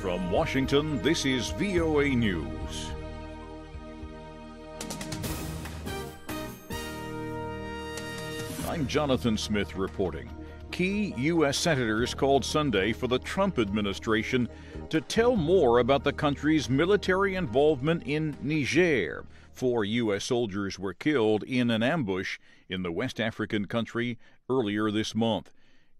From Washington, this is VOA News. I'm Jonathan Smith reporting. Key U.S. senators called Sunday for the Trump administration to tell more about the country's military involvement in Niger. 4 U.S. soldiers were killed in an ambush in the West African country earlier this month.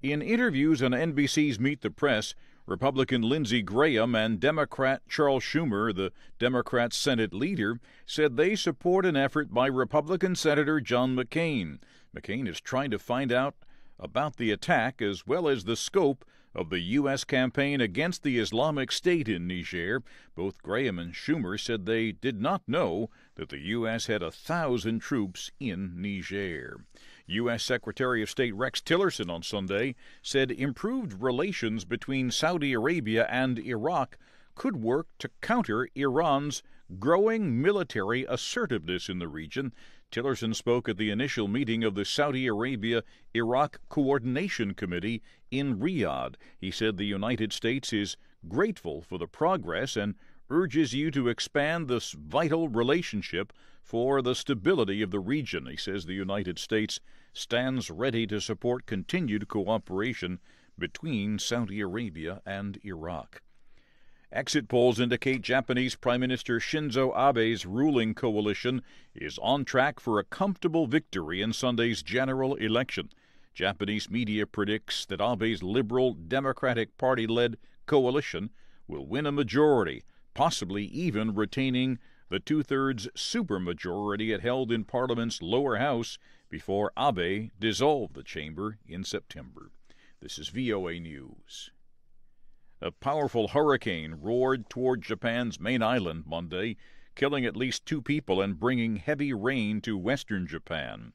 In interviews on NBC's Meet the Press, Republican Lindsey Graham and Democrat Charles Schumer, the Democrat Senate leader, said they support an effort by Republican Senator John McCain. McCain is trying to find out about the attack as well as the scope of the U.S. campaign against the Islamic State in Niger. Both Graham and Schumer said they did not know that the U.S. had 1,000 troops in Niger. U.S. Secretary of State Rex Tillerson on Sunday said improved relations between Saudi Arabia and Iraq could work to counter Iran's growing military assertiveness in the region. Tillerson spoke at the initial meeting of the Saudi Arabia-Iraq Coordination Committee in Riyadh. He said the United States is grateful for the progress and urges you to expand this vital relationship for the stability of the region. He says the United States stands ready to support continued cooperation between Saudi Arabia and Iraq. Exit polls indicate Japanese Prime Minister Shinzo Abe's ruling coalition is on track for a comfortable victory in Sunday's general election. Japanese media predicts that Abe's Liberal Democratic Party-led coalition will win a majority, possibly even retaining the two-thirds supermajority it held in Parliament's lower house before Abe dissolved the chamber in September. This is VOA News. A powerful hurricane roared toward Japan's main island Monday, killing at least 2 people and bringing heavy rain to western Japan.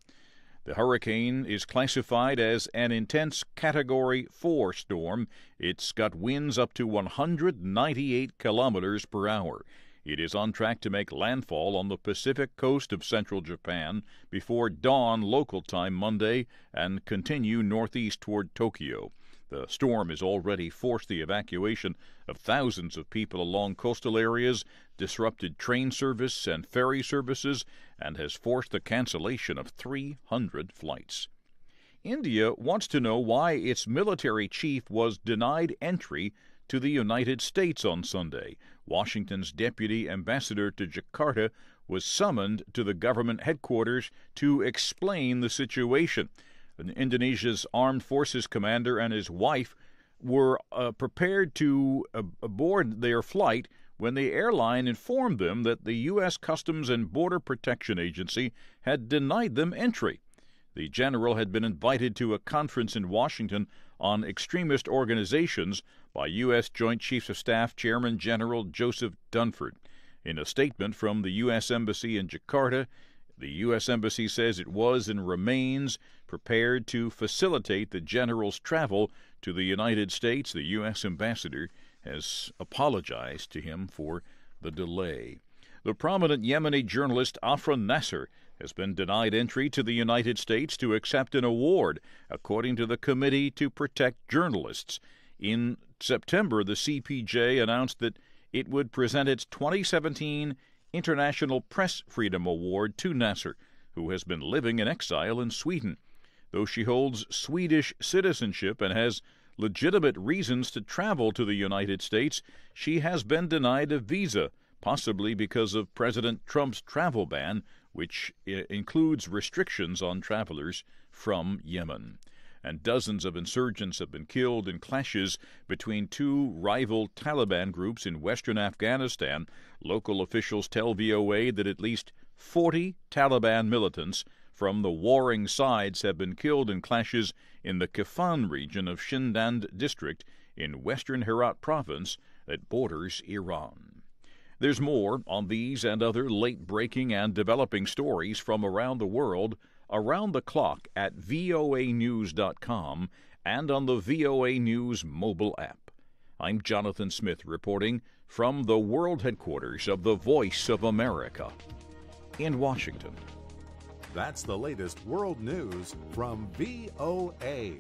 The hurricane is classified as an intense Category 4 storm. It's got winds up to 198 kilometers per hour. It is on track to make landfall on the Pacific coast of central Japan before dawn local time Monday and continue northeast toward Tokyo. The storm has already forced the evacuation of thousands of people along coastal areas, disrupted train service and ferry services, and has forced the cancellation of 300 flights. India wants to know why its military chief was denied entry to the United States on Sunday. Washington's deputy ambassador to Jakarta was summoned to the government headquarters to explain the situation. Indonesia's armed forces commander and his wife were prepared to aboard their flight when the airline informed them that the U.S. Customs and Border Protection Agency had denied them entry. The general had been invited to a conference in Washington on extremist organizations by U.S. Joint Chiefs of Staff Chairman General Joseph Dunford. In a statement from the U.S. Embassy in Jakarta, the U.S. Embassy says it was and remains prepared to facilitate the general's travel to the United States. The U.S. ambassador has apologized to him for the delay. The prominent Yemeni journalist Afra Nasser has been denied entry to the United States to accept an award, according to the Committee to Protect Journalists. In September, the CPJ announced that it would present its 2017 International Press Freedom Award to Nasser, who has been living in exile in Sweden. Though she holds Swedish citizenship and has legitimate reasons to travel to the United States, she has been denied a visa, possibly because of President Trump's travel ban, which includes restrictions on travelers from Yemen. And dozens of insurgents have been killed in clashes between 2 rival Taliban groups in western Afghanistan. Local officials tell VOA that at least 40 Taliban militants from the warring sides have been killed in clashes in the Kifan region of Shindand district in western Herat province that borders Iran. There's more on these and other late-breaking and developing stories from around the world around the clock at voanews.com and on the VOA News mobile app. I'm Jonathan Smith reporting from the world headquarters of the Voice of America in Washington. That's the latest world news from VOA.